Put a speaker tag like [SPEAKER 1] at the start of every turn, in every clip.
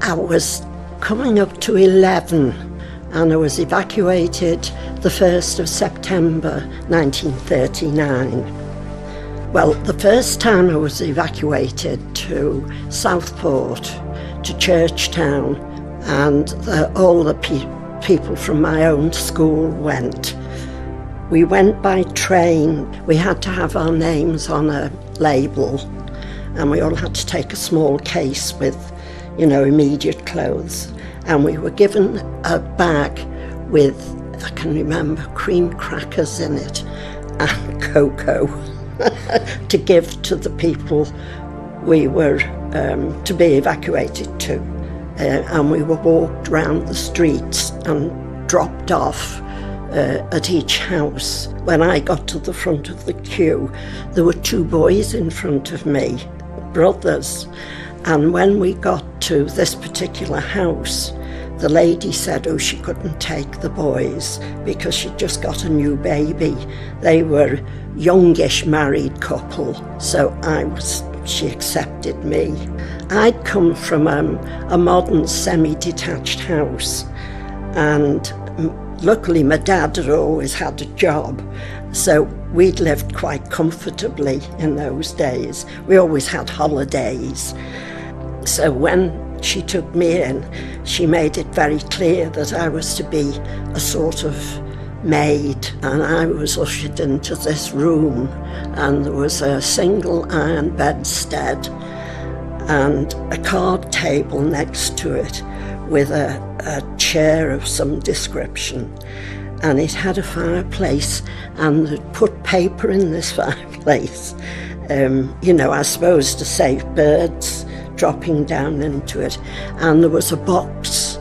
[SPEAKER 1] I was coming up to 11 and I was evacuated the 1st of September 1939. Well, the first time I was evacuated to Southport, to Churchtown, and all the people from my own school went. We went by train. We had to have our names on a label, and we all had to take a small case with, immediate clothes. And we were given a bag with, I can remember, cream crackers in it and cocoa to give to the people we were to be evacuated to. And we were walked round the streets and dropped off at each house. When I got to the front of the queue, there were 2 boys in front of me, brothers. And when we got to this particular house, the lady said, she couldn't take the boys because she'd just got a new baby. They were youngish married couple, so she accepted me. I'd come from a modern semi-detached house, and luckily my dad had always had a job, so we'd lived quite comfortably in those days. We always had holidays. So when she took me in, she made it very clear that I was to be a sort of maid, and I was ushered into this room, and there was a single iron bedstead and a card table next to it with a chair of some description, and it had a fireplace, and they'd put paper in this fireplace, I suppose to save birds dropping down into it. And there was a box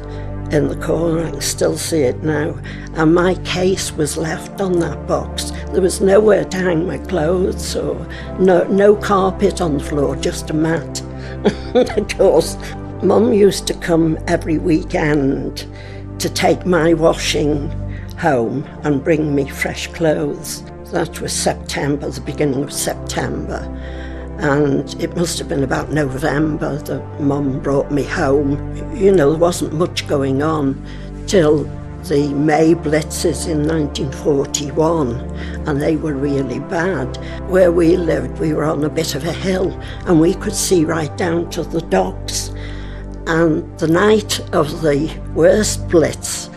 [SPEAKER 1] in the corner, I can still see it now, and my case was left on that box. There was nowhere to hang my clothes, or no carpet on the floor, just a mat. Of course, Mum used to come every weekend to take my washing home and bring me fresh clothes. That was September, the beginning of September. And it must have been about November that Mum brought me home. There wasn't much going on till the May blitzes in 1941, and they were really bad. Where we lived, we were on a bit of a hill, and we could see right down to the docks. And the night of the worst blitz,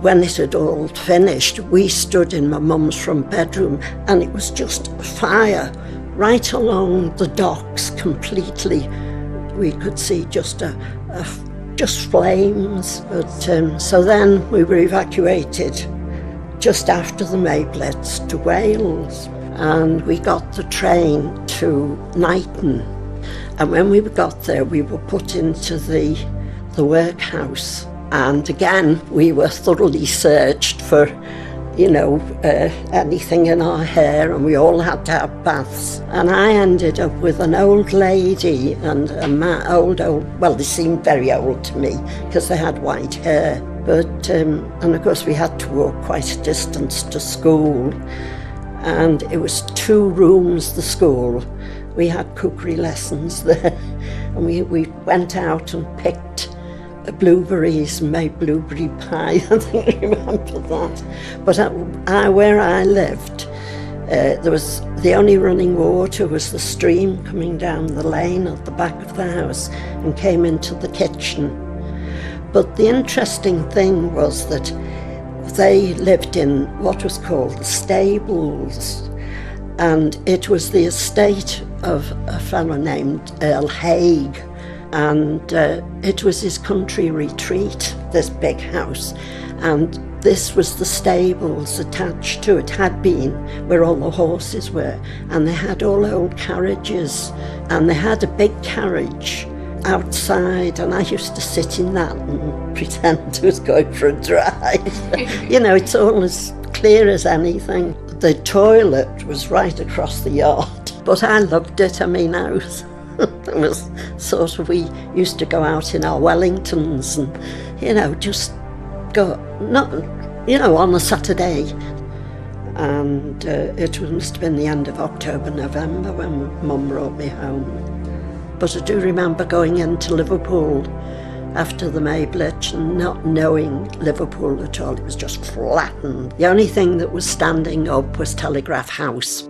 [SPEAKER 1] when it had all finished, we stood in my mum's front bedroom, and it was just fire right along the docks completely. We could see just flames. But so then we were evacuated just after the May Blitz to Wales, and we got the train to Knighton. And when we got there, we were put into the workhouse, and again we were thoroughly searched for anything in our hair, and we all had to have baths. And I ended up with an old lady and a man, well, they seemed very old to me because they had white hair. But, and of course we had to walk quite a distance to school. And it was 2 rooms, the school. We had cookery lessons there. And we went out and picked blueberries and made blueberry pie. I think I remember that. But where I lived, there was the only running water was the stream coming down the lane at the back of the house and came into the kitchen. But the interesting thing was that they lived in what was called the stables, and it was the estate of a fellow named Earl Haig. And it was his country retreat, this big house, and this was the stables attached to it, had been where all the horses were, and they had all old carriages, and they had a big carriage outside, and I used to sit in that and pretend I was going for a drive. It's all as clear as anything. The toilet was right across the yard, but I loved it. It was sort of, we used to go out in our Wellingtons and, just go, on a Saturday. And it must have been the end of October, November when Mum brought me home. But I do remember going into Liverpool after the May blitz and not knowing Liverpool at all. It was just flattened. The only thing that was standing up was Telegraph House.